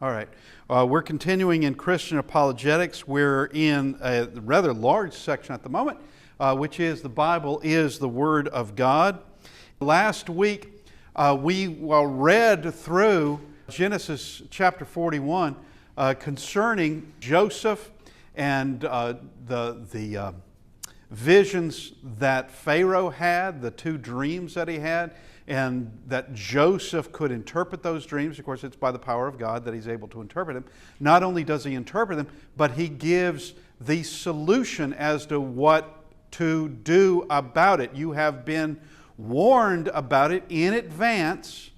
All right. We're continuing in Christian apologetics. We're in a rather large section at the moment, which is the Bible is the Word of God. Last week, we read through Genesis chapter 41 concerning Joseph and the visions that Pharaoh had, the two dreams that he had, and that Joseph could interpret those dreams. Of course, it's by the power of God that he's able to interpret them. Not only does he interpret them, but he gives the solution as to what to do about it. You have been warned about it in advance.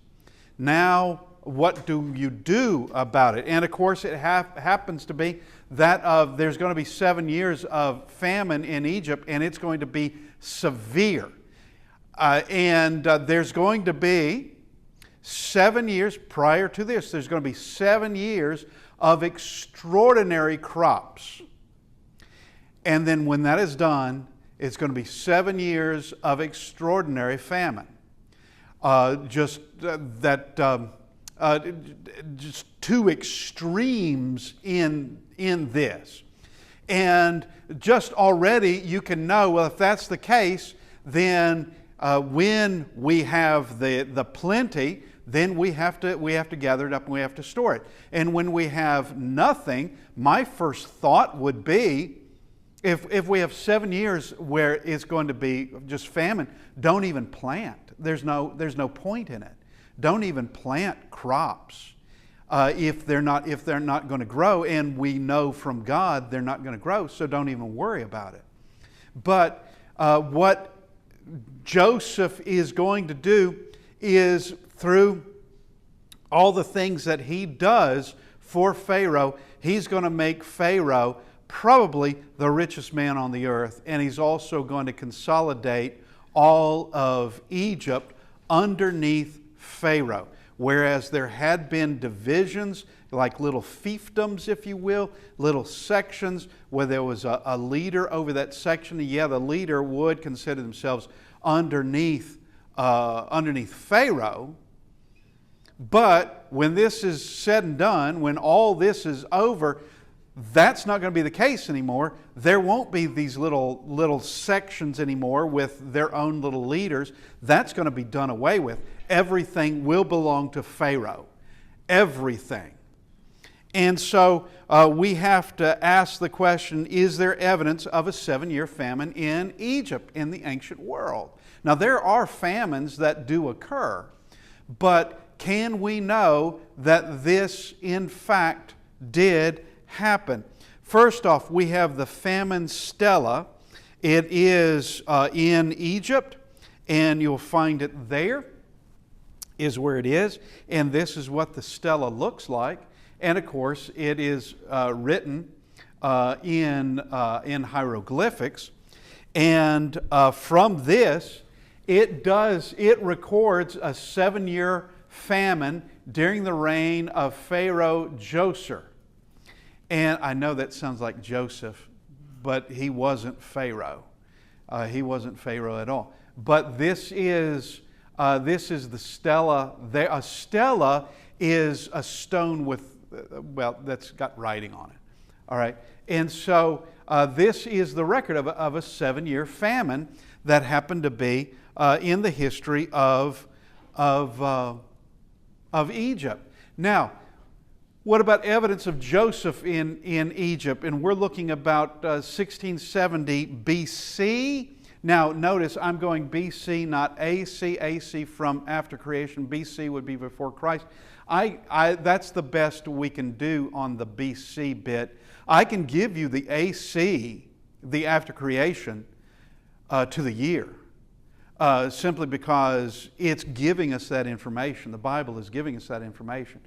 Now, what do you do about it? And of course, it happens to be that there's going to be 7 years of famine in Egypt, and it's going to be severe. There's going to be 7 years prior to this. There's going to be 7 years of extraordinary crops. And then when that is done, it's going to be 7 years of extraordinary famine. Just two extremes in this. And just already you can know, well, if that's the case, then when we have the plenty, then we have to gather it up and we have to store it. And when we have nothing, my first thought would be, if we have 7 years where it's going to be just famine, don't even plant. There's no point in it. Don't even plant crops if they're not going to grow. And we know from God they're not going to grow, so don't even worry about it. But what Joseph is going to do is, through all the things that he does for Pharaoh, he's going to make Pharaoh probably the richest man on the earth, and he's also going to consolidate all of Egypt underneath Pharaoh. Whereas there had been divisions, like little fiefdoms, if you will, little sections where there was a leader over that section. Yeah, the leader would consider themselves underneath Pharaoh. But when this is said and done, when all this is over, that's not going to be the case anymore. There won't be these little sections anymore with their own little leaders. That's going to be done away with. Everything will belong to Pharaoh. Everything. And so we have to ask the question, is there evidence of a 7-year famine in Egypt, in the ancient world? Now, there are famines that do occur, but can we know that this, in fact, did happen? First off, we have the famine stela. It is in Egypt, and you'll find it there, is where it is. And this is what the stela looks like. And of course, it is written in hieroglyphics. And from this, it records a 7-year famine during the reign of Pharaoh Joseph. And I know that sounds like Joseph, but he wasn't Pharaoh. He wasn't Pharaoh at all. But this is the stela. A stela is a stone with, that's got writing on it. All right. And so this is the record of a 7-year famine that happened to be in the history of Egypt. Now, what about evidence of Joseph in Egypt? And we're looking about 1670 BC. Now, notice I'm going BC, not AC. AC from after creation. BC would be before Christ. That's the best we can do on the BC bit. I can give you the AC, the after creation, to the year. Simply because it's giving us that information. The Bible is giving us that information.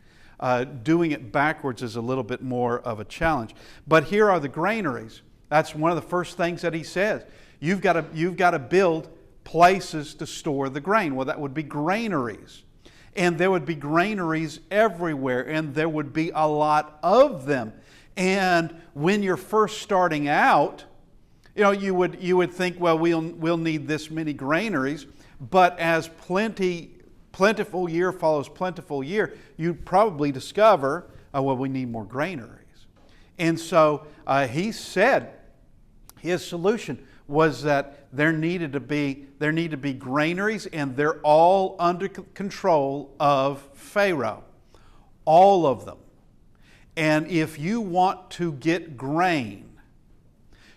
Doing it backwards is a little bit more of a challenge. But here are the granaries. That's one of the first things that he says. You've got to build places to store the grain. Well, that would be granaries. And there would be granaries everywhere, and there would be a lot of them. And when you're first starting out, you would think, well, we'll need this many granaries. But as plentiful year follows plentiful year, you'd probably discover well, we need more granaries. And so he said his solution was that there needed to be granaries, and they're all under control of Pharaoh. All of them. And if you want to get grain,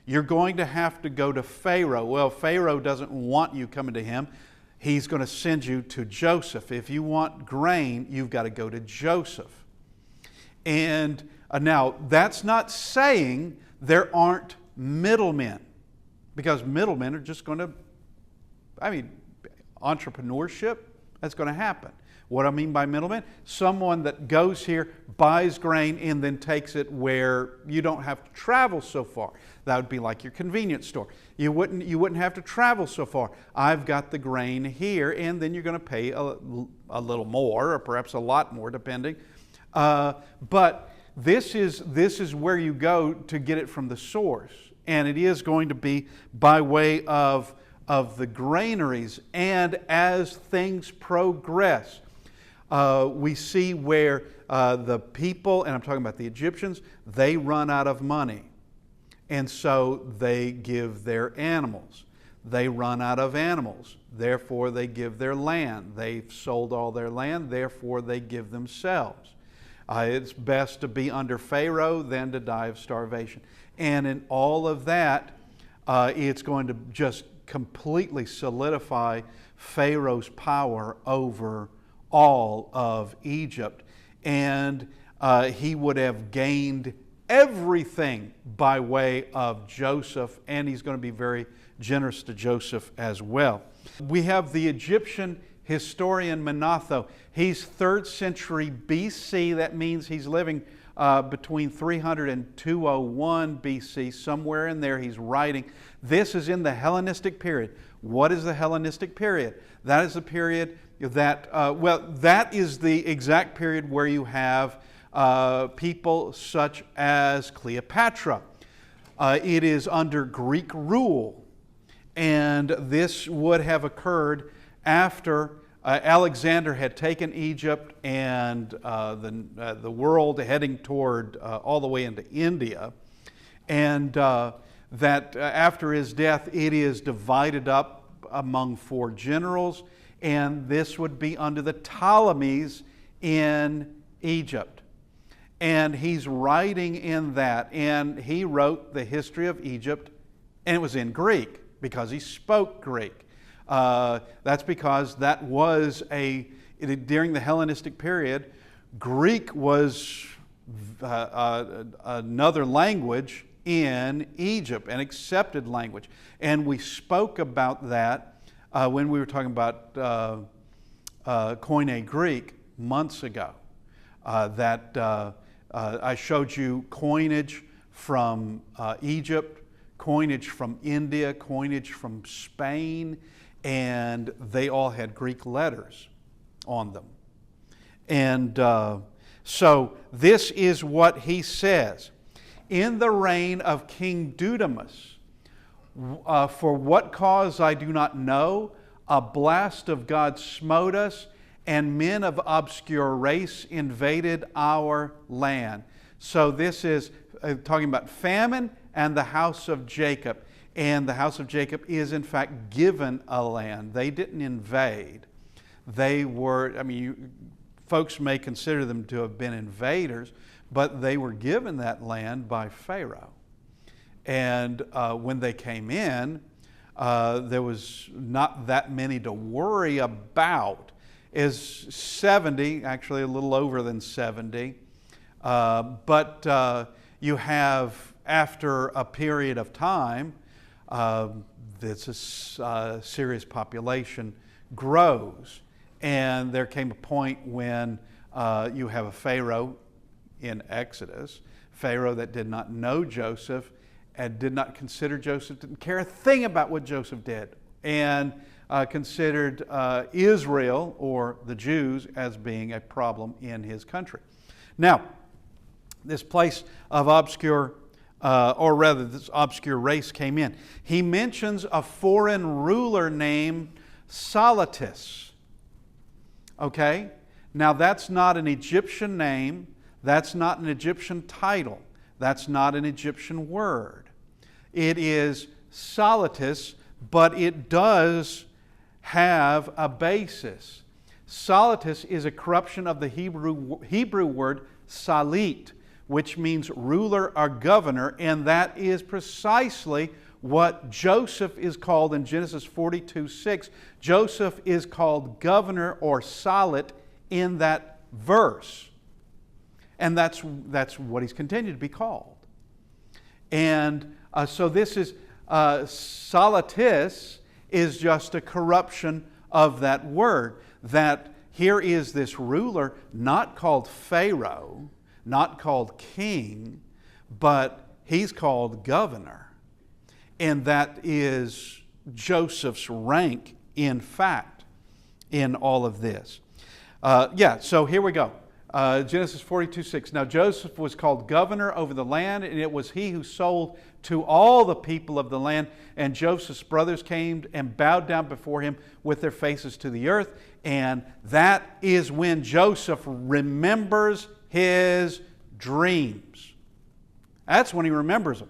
you're going to have to go to Pharaoh. Well, Pharaoh doesn't want you coming to him. He's going to send you to Joseph. If you want grain, you've got to go to Joseph. And now, that's not saying there aren't middlemen, because middlemen are just going to, entrepreneurship, that's going to happen. What I mean by middleman, someone that goes here, buys grain, and then takes it where you don't have to travel so far. That would be like your convenience store. You wouldn't have to travel so far. I've got the grain here, and then you're going to pay a little more, or perhaps a lot more, depending. But this is where you go to get it from the source, and it is going to be by way of the granaries. And as things progress, we see where the people, and I'm talking about the Egyptians, they run out of money. And so they give their animals. They run out of animals. Therefore, they give their land. They've sold all their land. Therefore, they give themselves. It's best to be under Pharaoh than to die of starvation. And in all of that, it's going to just completely solidify Pharaoh's power over all of Egypt. And he would have gained everything by way of Joseph, and he's going to be very generous to Joseph as well. We have the Egyptian historian Manetho. He's 3rd century BC. That means he's living between 300 and 201 BC. Somewhere in there he's writing. This is in the Hellenistic period. What is the Hellenistic period? That is the period that, that is the exact period where you have people such as Cleopatra. It is under Greek rule, and this would have occurred after Alexander had taken Egypt and the world heading toward all the way into India, and that after his death it is divided up among 4 generals, and this would be under the Ptolemies in Egypt. And he's writing in that, and he wrote the history of Egypt, and it was in Greek because he spoke Greek. That's because that was during the Hellenistic period, Greek was another language in Egypt, an accepted language. And we spoke about that when we were talking about Koine Greek months ago. I showed you coinage from Egypt, coinage from India, coinage from Spain, and they all had Greek letters on them. And so this is what he says. In the reign of King Dudamus, for what cause I do not know, a blast of God smote us, and men of obscure race invaded our land. So this is talking about famine and the house of Jacob. And the house of Jacob is in fact given a land. They didn't invade. They were, folks may consider them to have been invaders, but they were given that land by Pharaoh. And when they came in, there was not that many to worry about. Is 70, actually a little over than 70. But you have, after a period of time, this serious population grows. And there came a point when you have a Pharaoh in Exodus, Pharaoh that did not know Joseph and did not consider Joseph, didn't care a thing about what Joseph did, and considered Israel, or the Jews, as being a problem in his country. Now, this place of obscure, this obscure race came in. He mentions a foreign ruler named Salatis. Okay? Now, that's not an Egyptian name. That's not an Egyptian title. That's not an Egyptian word. It is Salatis, but it does have a basis. Salatis is a corruption of the Hebrew word salit, which means ruler or governor, and that is precisely what Joseph is called in Genesis 42:6. Joseph is called governor or salit in that verse. And that's what he's continued to be called. And so this is, Salatis is just a corruption of that word. That here is this ruler not called Pharaoh, not called king, but he's called governor. And that is Joseph's rank, in fact, in all of this. So here we go. Genesis 42:6. Now Joseph was called governor over the land, and it was he who sold to all the people of the land. And Joseph's brothers came and bowed down before him with their faces to the earth. And that is when Joseph remembers his dreams. That's when he remembers them.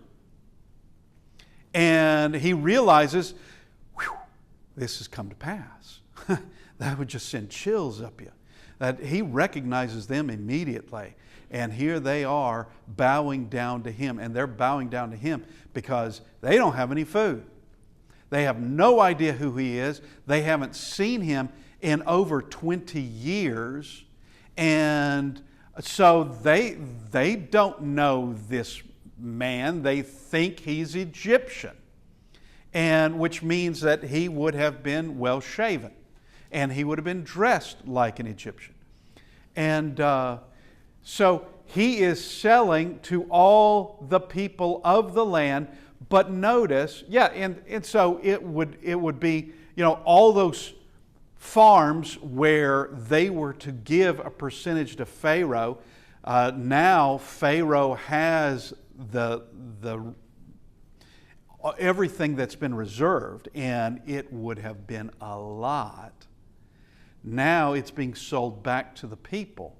And he realizes, this has come to pass. That would just send chills up you. That he recognizes them immediately. And here they are bowing down to him. And they're bowing down to him because they don't have any food. They have no idea who he is. They haven't seen him in over 20 years. And so they don't know this man. They think he's Egyptian. And which means that he would have been well shaven. And he would have been dressed like an Egyptian. And so he is selling to all the people of the land. But notice, and so it would be, all those farms where they were to give a percentage to Pharaoh. Now Pharaoh has the everything that's been reserved, and it would have been a lot. Now it's being sold back to the people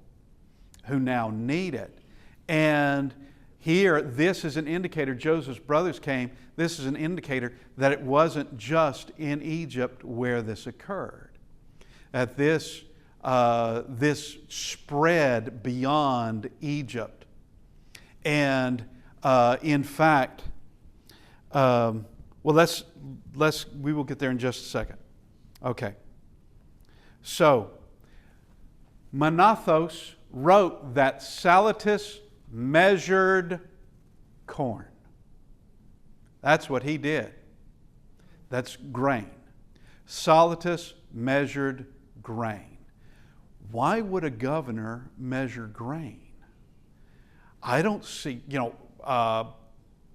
who now need it. And here, this is an indicator, Joseph's brothers came, this is an indicator that it wasn't just in Egypt where this occurred. That this spread beyond Egypt. And in fact, we will get there in just a second. Okay. So, Manathos wrote that Salatis measured corn. That's what he did. That's grain. Salatis measured grain. Why would a governor measure grain? I don't see,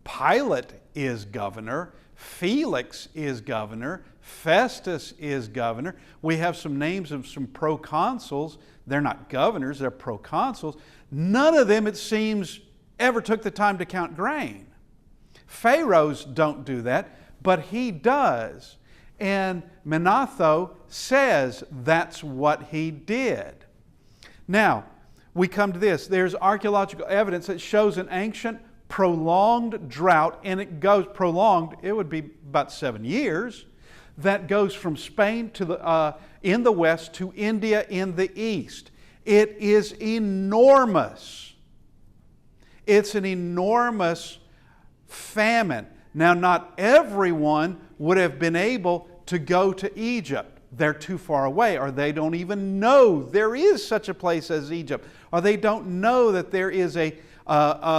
Pilate is governor, Felix is governor, Festus is governor. We have some names of some proconsuls. They're not governors, they're proconsuls. None of them, it seems, ever took the time to count grain. Pharaohs don't do that, but he does. And Manetho says that's what he did. Now, we come to this. There's archaeological evidence that shows an ancient prolonged drought, and it goes prolonged, it would be about 7 years, that goes from Spain to in the west to India in the east. It is enormous. It's an enormous famine. Now, not everyone would have been able to go to Egypt. They're too far away, or they don't even know there is such a place as Egypt, or they don't know that there is a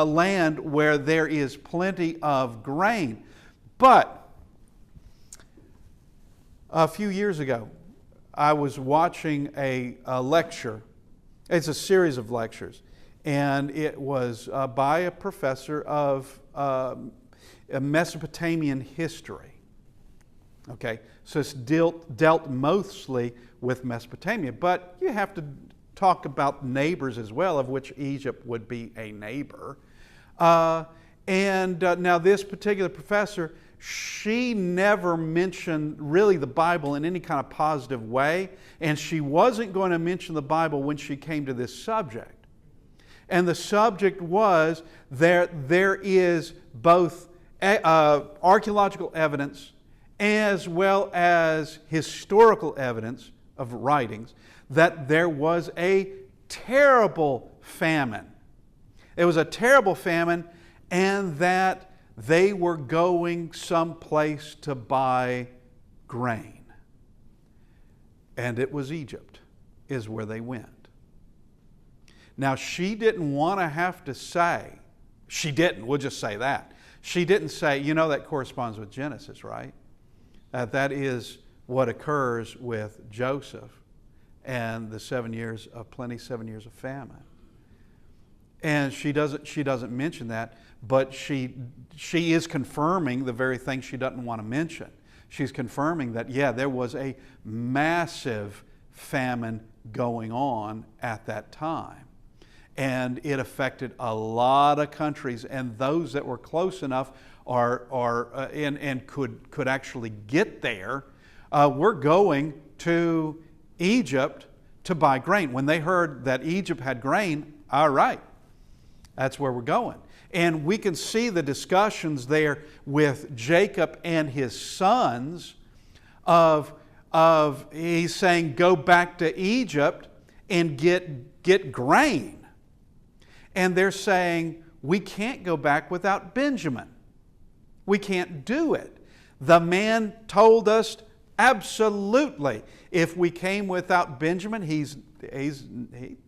land where there is plenty of grain. But a few years ago, I was watching a lecture. It's a series of lectures, and it was by a professor of Mesopotamian history. Okay, so it's dealt mostly with Mesopotamia, but you have to talk about neighbors as well, of which Egypt would be a neighbor. Now this particular professor, she never mentioned really the Bible in any kind of positive way, and she wasn't going to mention the Bible when she came to this subject. And the subject was there is both archaeological evidence as well as historical evidence of writings that there was a terrible famine. It was a terrible famine, and that they were going someplace to buy grain. And it was Egypt is where they went. Now, she didn't want to have to say, we'll just say that. She didn't say, that corresponds with Genesis, right? That is what occurs with Joseph and the 7 years of plenty, 7 years of famine. And she doesn't mention that, but she is confirming the very thing she doesn't want to mention. She's confirming that, there was a massive famine going on at that time. And it affected a lot of countries, and those that were close enough and could actually get there were going to Egypt to buy grain. When they heard that Egypt had grain, all right, that's where we're going. And we can see the discussions there with Jacob and his sons of he's saying, go back to Egypt and get grain. And they're saying, we can't go back without Benjamin. We can't do it. The man told us absolutely, if we came without Benjamin, he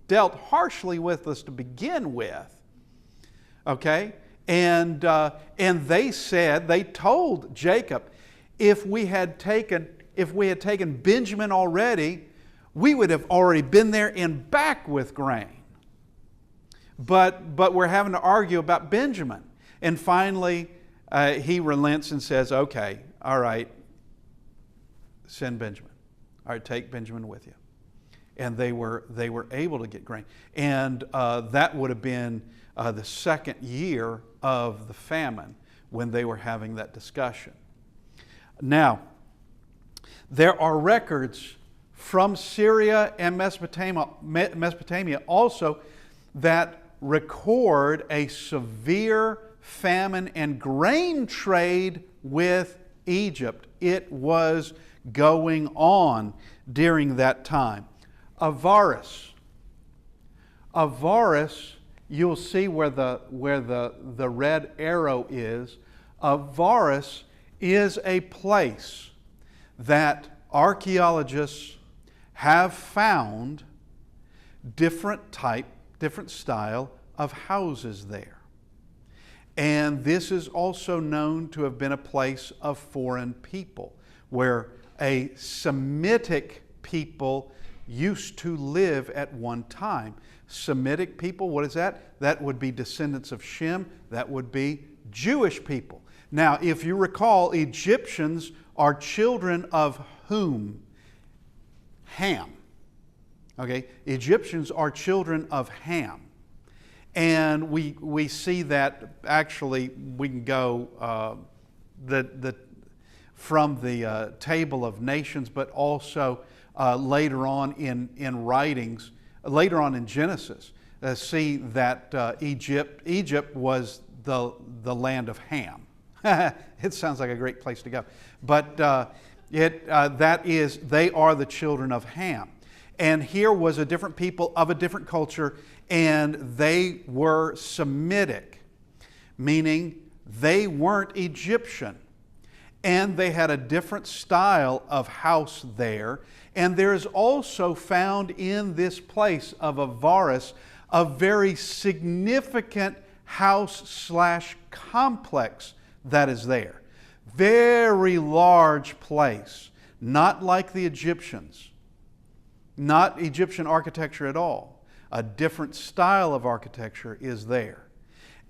dealt harshly with us to begin with. Okay? And they told Jacob, if we had taken Benjamin already, we would have already been there and back with grain. But we're having to argue about Benjamin. And finally, he relents and says, okay, all right, send Benjamin. All right, take Benjamin with you. And they were able to get grain. And that would have been the second year of the famine when they were having that discussion. Now, there are records from Syria and Mesopotamia also that record a severe famine and grain trade with Egypt. It was going on during that time. Avaris, you'll see where the red arrow is. Avaris is a place that archaeologists have found different style of houses there. And this is also known to have been a place of foreign people, where a Semitic people used to live at one time. Semitic people, what is that? That would be descendants of Shem. That would be Jewish people. Now, if you recall, Egyptians are children of whom? Ham. Okay, Egyptians are children of Ham. And we see that actually we can go from the Table of Nations, but also later on in writings, later on in Genesis, see that Egypt was the land of Ham. It sounds like a great place to go, but they are the children of Ham. And here was a different people of a different culture, and they were Semitic, meaning they weren't Egyptian. And they had a different style of house there. And there is also found in this place of Avaris a very significant house/complex that is there. Very large place, not like the Egyptians. Not Egyptian architecture at all. A different style of architecture is there.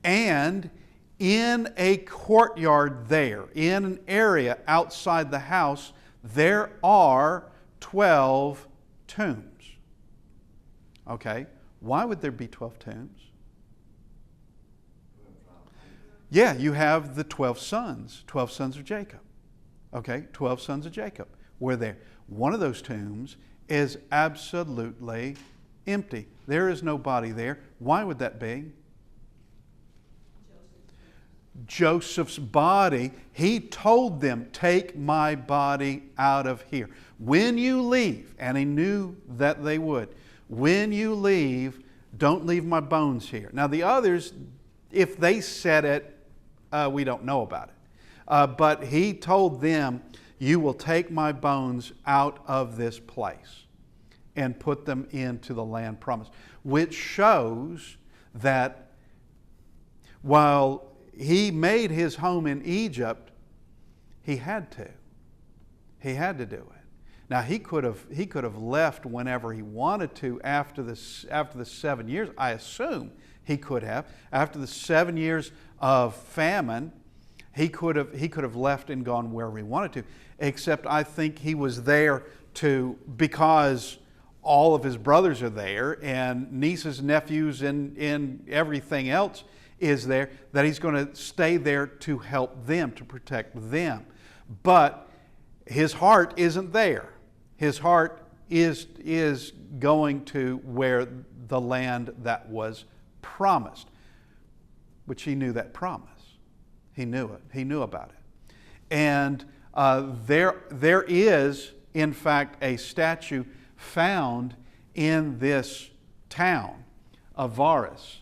And in a courtyard there, in an area outside the house, there are 12 tombs. Okay, why would there be 12 tombs? Yeah, you have the 12 sons of Jacob. Okay, 12 sons of Jacob were there. One of those tombs is absolutely empty. There is no body there. Why would that be? Joseph's body. He told them, take my body out of here. When you leave, and he knew that they would, when you leave, don't leave my bones here. Now the others, if they said it, we don't know about it. But he told them, you will take my bones out of this place and put them into the land promised. Which shows that while he made his home in Egypt, he had to. He had to do it. Now he could have left whenever he wanted to after the 7 years. I assume he could have. After the 7 years of famine, he could have left and gone wherever he wanted to. Except I think he was there because all of his brothers are there and nieces, nephews, and everything else is there, that he's going to stay there to help them, to protect them. But his heart isn't there. His heart is going to where the land that was promised, which he knew that promise. He knew it. He knew about it. And there is, in fact, a statue found in this town of Varus,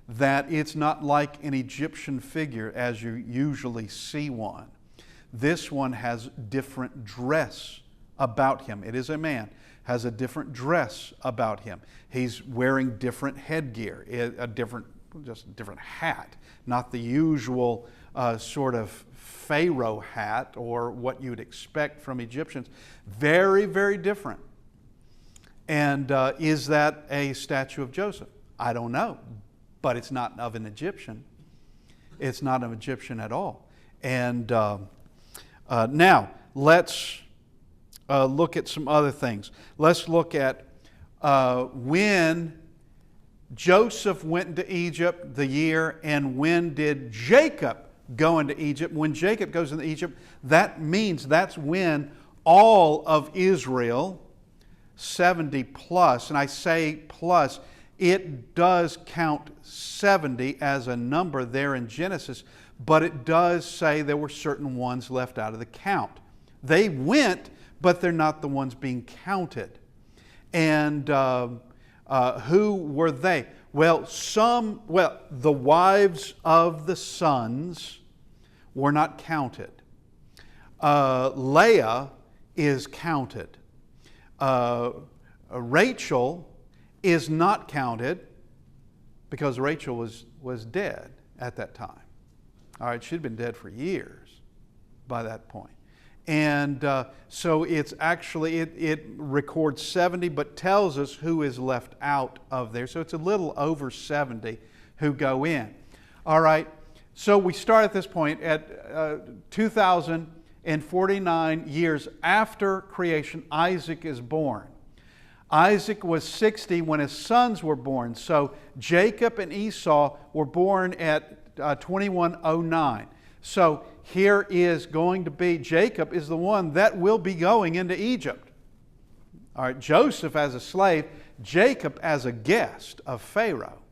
that it's not like an Egyptian figure as you usually see one. This one has different dress about him. It is a man, has a different dress about him. He's wearing different headgear, just a different hat, not the usual sort of pharaoh hat or what you'd expect from Egyptians. Very, very different. And is that a statue of Joseph? I don't know. But it's not of an Egyptian. It's not an Egyptian at all. And now, let's look at some other things. Let's look at when Joseph went into Egypt, the year, and when did Jacob go into Egypt? When Jacob goes into Egypt, that means that's when all of Israel, 70 plus, and I say plus, it does count 70 as a number there in Genesis, but it does say there were certain ones left out of the count. They went, but they're not the ones being counted. And who were they? Well, the wives of the sons were not counted. Leah is counted. Rachel is not counted because Rachel was dead at that time. All right, she'd been dead for years by that point. And so it's actually, it records 70, but tells us who is left out of there. So it's a little over 70 who go in. All right, so we start at this point at 2,049 years after creation, Isaac is born. Isaac was 60 when his sons were born. So Jacob and Esau were born at 2109. So here is going to be, Jacob is the one that will be going into Egypt. All right, Joseph as a slave, Jacob as a guest of Pharaoh.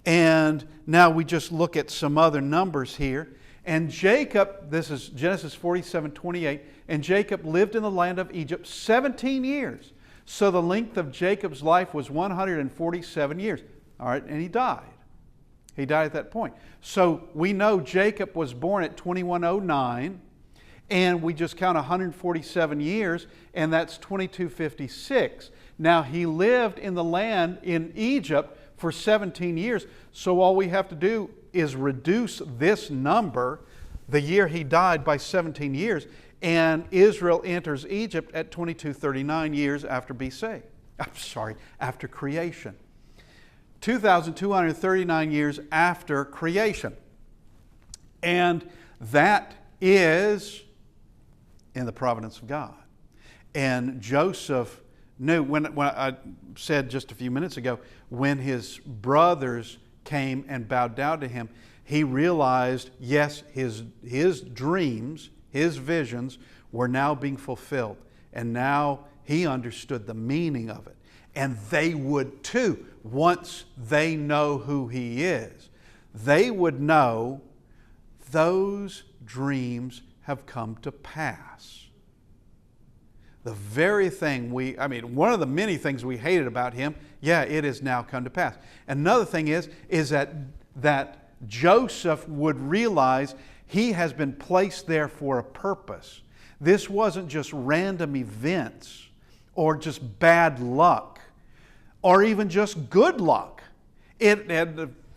And now we just look at some other numbers here. And Jacob, this is Genesis 47:28, and Jacob lived in the land of Egypt 17 years. So the length of Jacob's life was 147 years. All right, and he died. He died at that point. So we know Jacob was born at 2109, and we just count 147 years, and that's 2256. Now he lived in the land in Egypt for 17 years, so all we have to do is reduce this number, the year he died, by 17 years, and Israel enters Egypt at 2239 years after BC. After creation. 2,239 years after creation. And that is in the providence of God. And Joseph knew, when I said just a few minutes ago, when his brothers came and bowed down to him, he realized, yes, his dreams, his visions were now being fulfilled. And now he understood the meaning of it. And they would too, once they know who He is. They would know those dreams have come to pass. The very thing one of the many things we hated about him, it has now come to pass. Another thing is that Joseph would realize he has been placed there for a purpose. This wasn't just random events or just bad luck or even just good luck.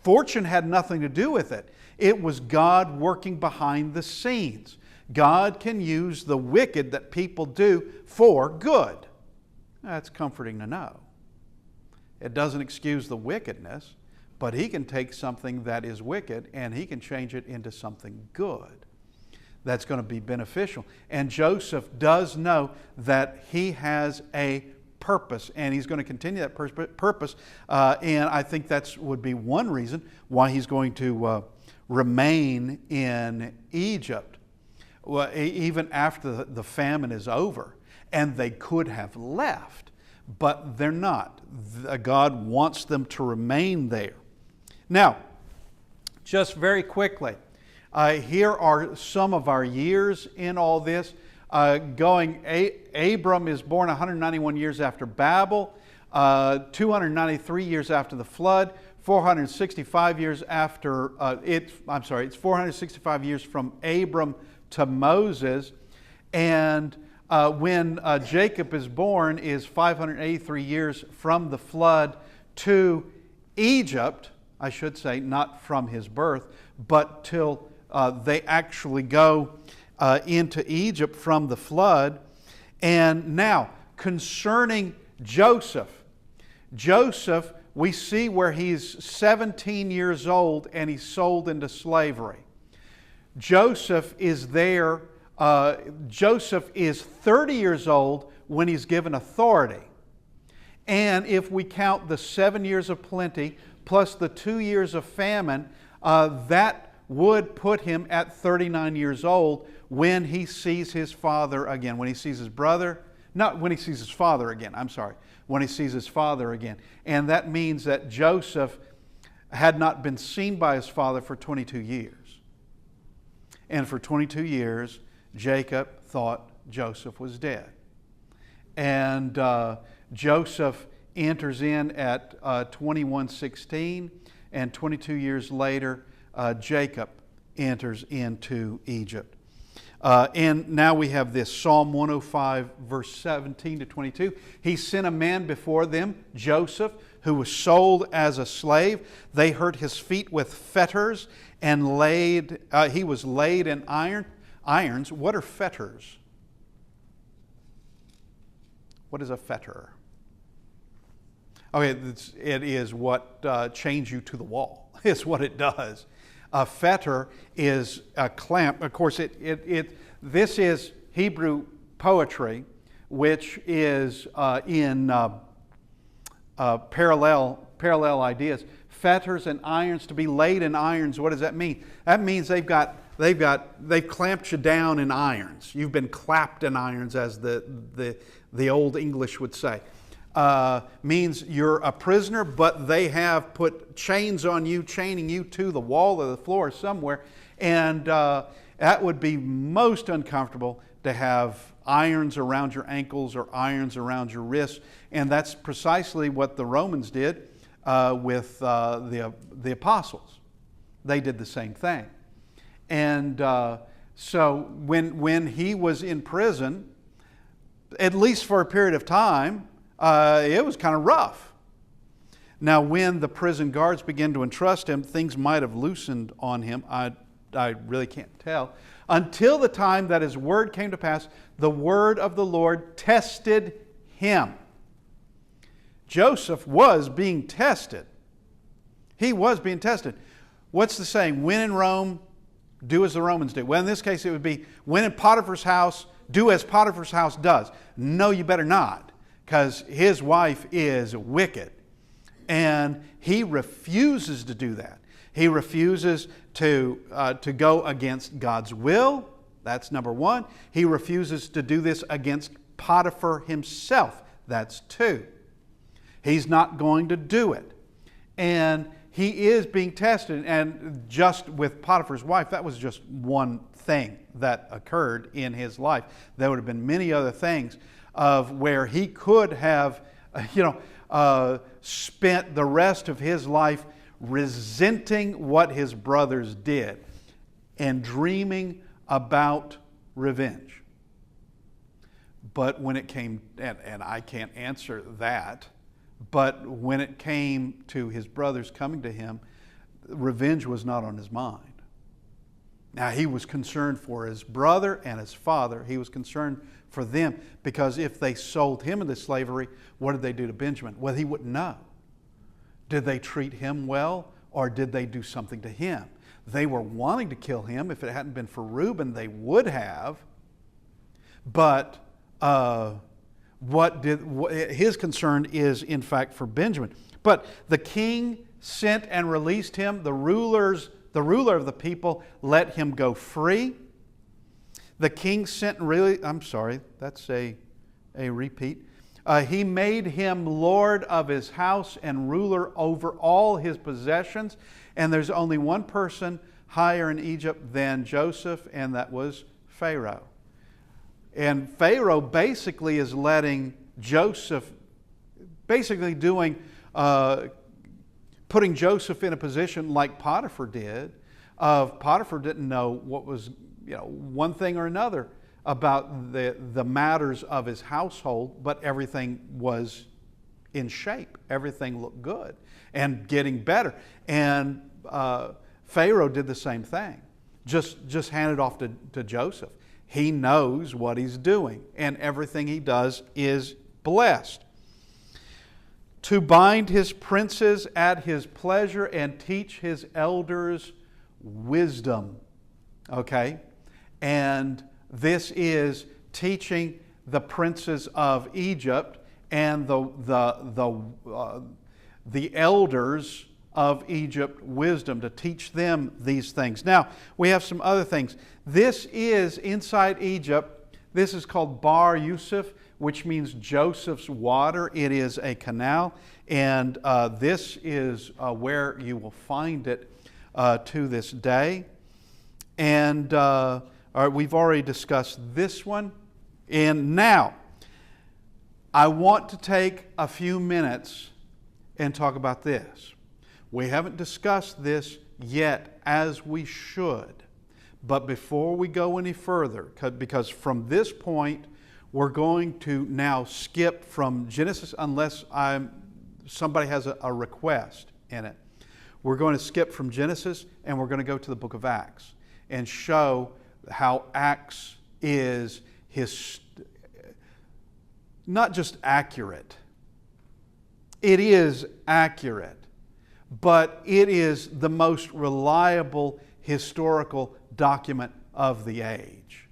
Fortune had nothing to do with it. It was God working behind the scenes. God can use the wicked that people do for good. That's comforting to know. It doesn't excuse the wickedness, but He can take something that is wicked and He can change it into something good that's going to be beneficial. And Joseph does know that he has a purpose, and he's going to continue that purpose. And I think that would be one reason why he's going to remain in Egypt. Well, even after the famine is over, and they could have left, but they're not. God wants them to remain there. Now, just very quickly, here are some of our years in all this. Abram is born 191 years after Babel, 293 years after the flood, 465 years after, it's 465 years from Abram to Moses, and when Jacob is born is 583 years from the flood to Egypt, I should say, not from his birth, but till they actually go into Egypt from the flood. And now, concerning Joseph, we see where he's 17 years old and he's sold into slavery. Joseph is there. Joseph is 30 years old when he's given authority. And if we count the 7 years of plenty plus the 2 years of famine, that would put him at 39 years old when he sees his father again. When he sees his brother, not when he sees his father again, when he sees his father again. And that means that Joseph had not been seen by his father for 22 years. And for 22 years, Jacob thought Joseph was dead. And Joseph enters in at 21:16, and 22 years later, Jacob enters into Egypt. And now we have this Psalm 105, verse 17 to 22. He sent a man before them, Joseph, who was sold as a slave. They hurt his feet with fetters, and he was laid in irons. What are fetters? What is a fetter? Okay, it is what chains you to the wall. It's what it does. A fetter is a clamp. Of course, this is Hebrew poetry, which is in parallel ideas. Fetters and irons, to be laid in irons. What does that mean? That means they've clamped you down in irons. You've been clapped in irons, as the old English would say. Means you're a prisoner, but they have put chains on you, chaining you to the wall or the floor somewhere. And that would be most uncomfortable, to have irons around your ankles or irons around your wrists. And that's precisely what the Romans did with the apostles. They did the same thing. And so when he was in prison, at least for a period of time, it was kind of rough. Now, when the prison guards began to entrust him, things might have loosened on him. I really can't tell. Until the time that his word came to pass, the word of the Lord tested him. Joseph was being tested. He was being tested. What's the saying? When in Rome, do as the Romans do. Well, in this case, it would be, when in Potiphar's house, do as Potiphar's house does. No, you better not, because his wife is wicked. And he refuses to do that. He refuses to go against God's will. That's number one. He refuses to do this against Potiphar himself. That's two. He's not going to do it. And he is being tested. And just with Potiphar's wife, that was just one thing that occurred in his life. There would have been many other things of where he could have, spent the rest of his life resenting what his brothers did and dreaming about revenge. But when it came, and I can't answer that, but when it came to his brothers coming to him, revenge was not on his mind. Now, he was concerned for his brother and his father. He was concerned for them, because if they sold him into slavery, what did they do to Benjamin? Well, he wouldn't know. Did they treat him well, or did they do something to him? They were wanting to kill him. If it hadn't been for Reuben, they would have. But his concern is, in fact, for Benjamin. But the king sent and released him. The ruler of the people let him go free. The king sent that's a repeat. He made him lord of his house and ruler over all his possessions. And there's only one person higher in Egypt than Joseph, and that was Pharaoh. And Pharaoh basically is letting Joseph, basically putting Joseph in a position like Potiphar did. Potiphar didn't know what was, one thing or another about the matters of his household, but everything was in shape. Everything looked good and getting better. And Pharaoh did the same thing. Just handed off to Joseph. He knows what he's doing, and everything he does is blessed. To bind his princes at his pleasure and teach his elders wisdom. Okay? And this is teaching the princes of Egypt and the elders of Egypt wisdom, to teach them these things. Now, we have some other things. This is inside Egypt. This is called Bar Yusuf, which means Joseph's water. It is a canal, and this is where you will find it to this day. And we've already discussed this one. And now, I want to take a few minutes and talk about this. We haven't discussed this yet, as we should. But before we go any further, because from this point, we're going to now skip from Genesis, unless somebody has a request in it. We're going to skip from Genesis, and we're going to go to the book of Acts and show how Acts is not just accurate. It is accurate, but it is the most reliable historical document of the age.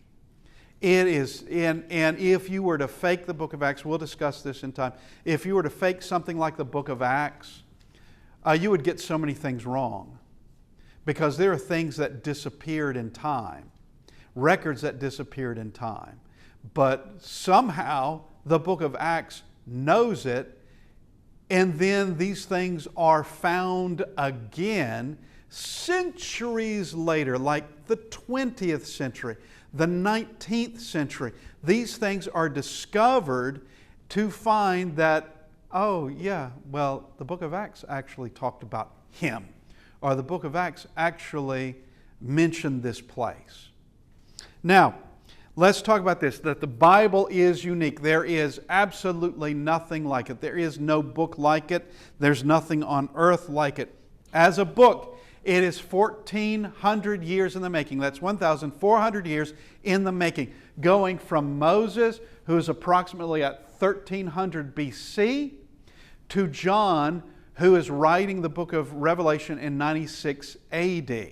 It is, and if you were to fake the book of Acts, we'll discuss this in time. If you were to fake something like the book of Acts, you would get so many things wrong, because there are things that disappeared in time, records that disappeared in time. But somehow the book of Acts knows it, and then these things are found again centuries later, like the 20th century, the 19th century. These things are discovered to find that, oh yeah, well, the book of Acts actually talked about him, or the book of Acts actually mentioned this place. Now, let's talk about this, that the Bible is unique. There is absolutely nothing like it. There is no book like it. There's nothing on earth like it. As a book, it is 1,400 years in the making. That's 1,400 years in the making. Going from Moses, who is approximately at 1300 BC, to John, who is writing the book of Revelation in 96 AD.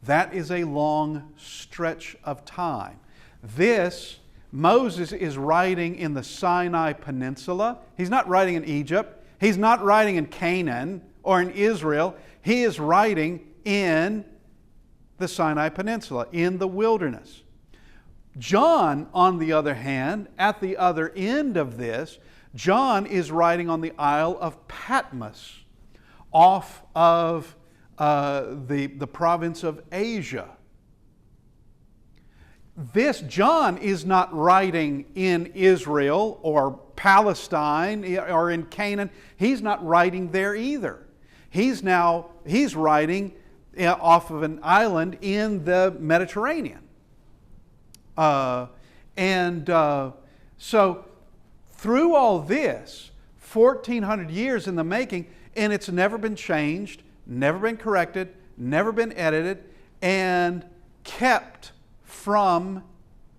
That is a long stretch of time. Moses is writing in the Sinai Peninsula. He's not writing in Egypt. He's not writing in Canaan or in Israel. He is writing in the Sinai Peninsula, in the wilderness. John, on the other hand, at the other end of this, John is writing on the Isle of Patmos, off of the province of Asia. This John is not writing in Israel or Palestine or in Canaan. He's not writing there either. He's writing off of an island in the Mediterranean. So through all this, 1,400 years in the making, and it's never been changed, never been corrected, never been edited, and kept from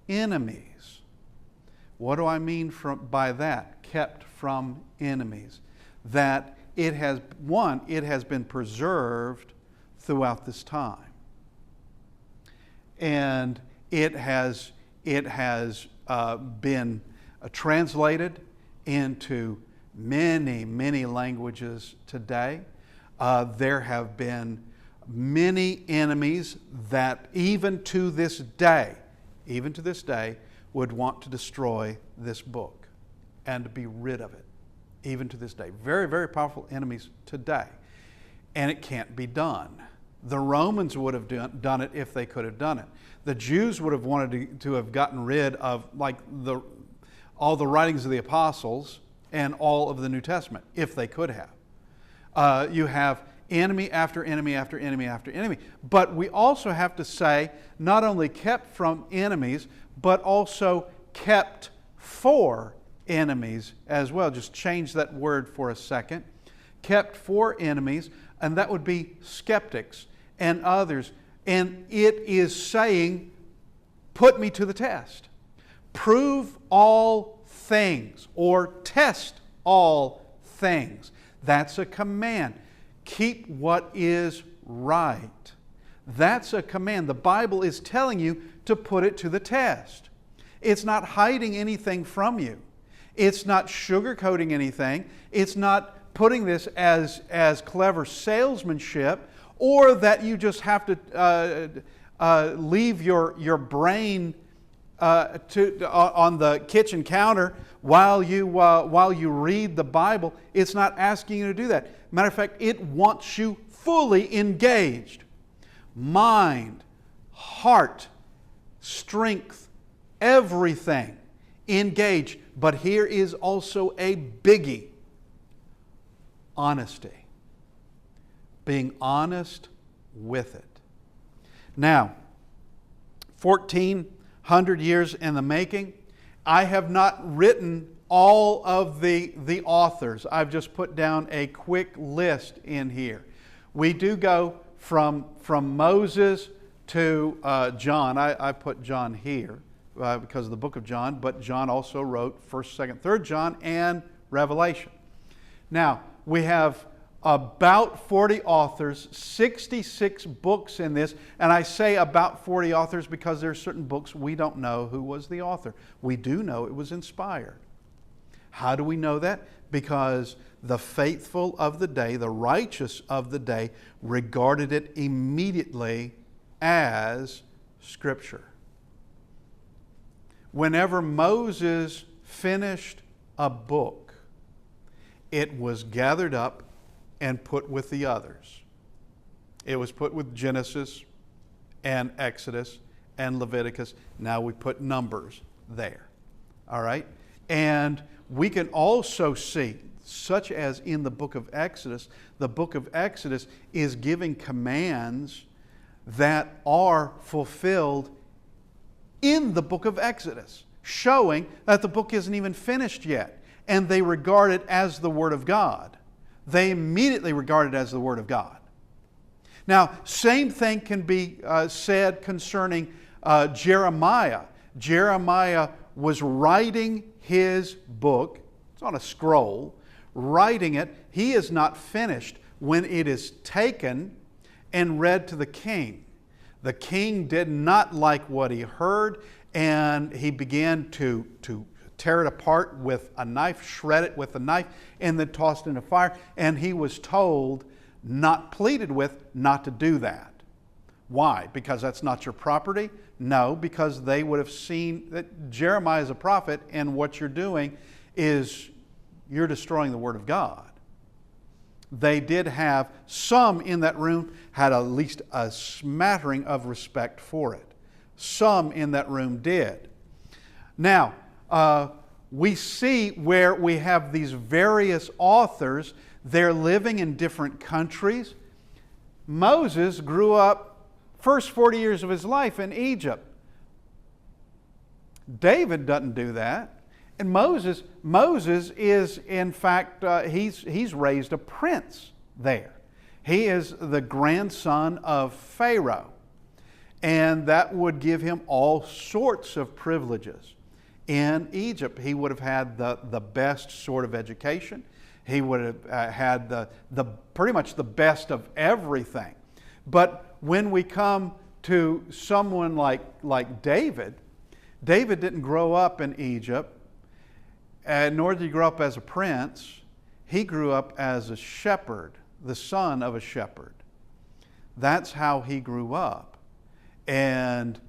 enemies. What do I mean by that? Kept from enemies. That it has been preserved throughout this time. And it has been translated into many, many languages today. There have been many enemies that even to this day, would want to destroy this book and to be rid of it. Even to this day. Very, very powerful enemies today. And it can't be done. The Romans would have done it if they could have done it. The Jews would have wanted to have gotten rid of all the writings of the apostles and all of the New Testament, if they could have. You have enemy after enemy after enemy after enemy. But we also have to say, not only kept from enemies, but also kept for enemies as well. Just change that word for a second. Kept for enemies, and that would be skeptics and others. And it is saying, put me to the test. Prove all things, or test all things. That's a command. Keep what is right. That's a command. The Bible is telling you to put it to the test. It's not hiding anything from you. It's not sugarcoating anything. It's not putting this as clever salesmanship, or that you just have to leave your brain on the kitchen counter while you read the Bible. It's not asking you to do that. Matter of fact, it wants you fully engaged. Mind, heart, strength, everything engaged. But here is also a biggie. Honesty. Being honest with it. Now, 1,400 years in the making. I have not written all of the authors. I've just put down a quick list in here. We do go from Moses to John. I put John here because of the book of John, but John also wrote 1st, 2nd, 3rd John and Revelation. Now, we have about 40 authors, 66 books in this, and I say about 40 authors because there are certain books we don't know who was the author. We do know it was inspired. How do we know that? Because the faithful of the day, the righteous of the day, regarded it immediately as Scripture. Whenever Moses finished a book, it was gathered up and put with the others. It was put with Genesis and Exodus and Leviticus. Now we put Numbers there. All right? And we can also see, such as in the book of Exodus is giving commands that are fulfilled in the book of Exodus, showing that the book isn't even finished yet, and they regard it as the Word of God. They immediately regard it as the Word of God. Now, same thing can be said concerning Jeremiah. Jeremiah was writing his book. It's on a scroll. Writing it. He is not finished when it is taken and read to the king. The king did not like what he heard, and he began to tear it apart with a knife, shred it with a knife, and then tossed it in a fire. And he was told, pleaded with, not to do that. Why? Because that's not your property? No, because they would have seen that Jeremiah is a prophet, and what you're doing is you're destroying the Word of God. They did have, some in that room had at least a smattering of respect for it. Some in that room did. Now, we see where we have these various authors. They're living in different countries. Moses grew up first 40 years of his life in Egypt. David doesn't do that. And Moses is, in fact, he's raised a prince there. He is the grandson of Pharaoh. And that would give him all sorts of privileges. In Egypt, he would have had the best sort of education. He would have had the pretty much the best of everything. But when we come to someone like David, David didn't grow up in Egypt, nor did he grow up as a prince. He grew up as a shepherd, the son of a shepherd. That's how he grew up. And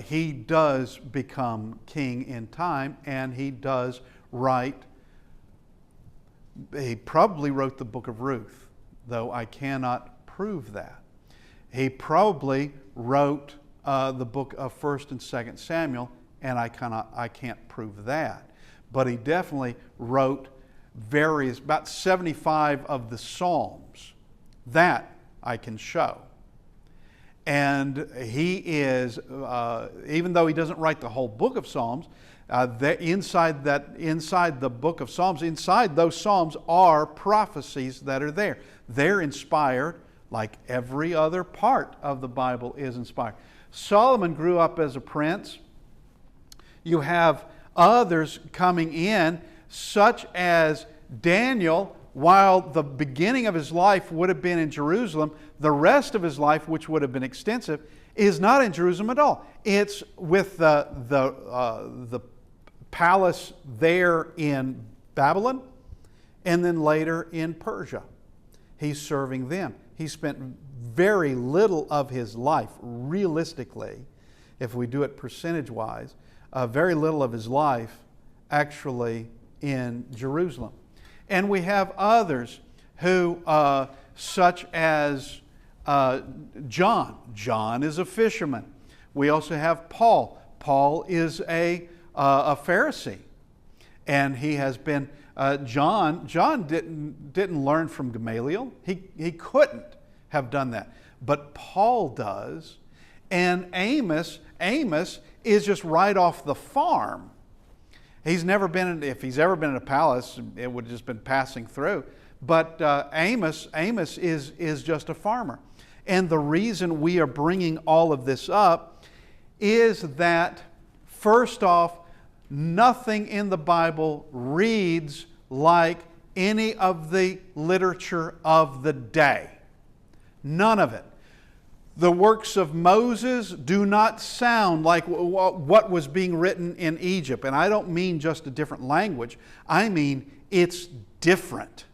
he does become king in time, and he does write. He probably wrote the book of Ruth, though I cannot prove that. He probably wrote the book of 1st and 2nd Samuel, and I can't prove that. But he definitely wrote about 75 of the Psalms. That I can show. And he is, even though he doesn't write the whole book of Psalms, inside the book of Psalms, inside those Psalms are prophecies that are there. They're inspired like every other part of the Bible is inspired. Solomon grew up as a prince. You have others coming in, such as Daniel. While the beginning of his life would have been in Jerusalem, the rest of his life, which would have been extensive, is not in Jerusalem at all. It's with the palace there in Babylon, and then later in Persia. He's serving them. He spent very little of his life, realistically, if we do it percentage-wise, very little of his life actually in Jerusalem. And we have others who, such as John. John is a fisherman. We also have Paul. Paul is a Pharisee. And he has been, John didn't learn from Gamaliel. He couldn't have done that. But Paul does. And Amos is just right off the farm. He's never been, if he's ever been in a palace, it would have just been passing through. But Amos is just a farmer. And the reason we are bringing all of this up is that, first off, nothing in the Bible reads like any of the literature of the day. None of it. The works of Moses do not sound like what was being written in Egypt. And I don't mean just a different language. I mean it's different.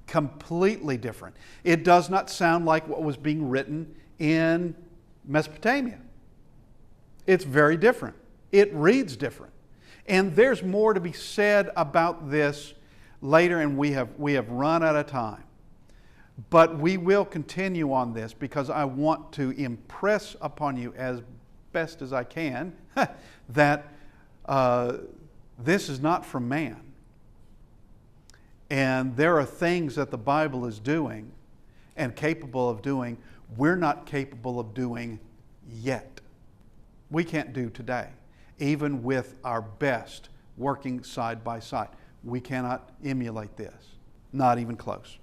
Completely different. It does not sound like what was being written in Mesopotamia. It's very different. It reads different. And there's more to be said about this later, and we have run out of time. But we will continue on this because I want to impress upon you as best as I can that this is not from man. And there are things that the Bible is doing and capable of doing we're not capable of doing yet. We can't do today, even with our best working side by side. We cannot emulate this, not even close.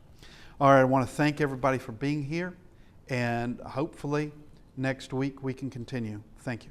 All right, I want to thank everybody for being here, and hopefully next week we can continue. Thank you.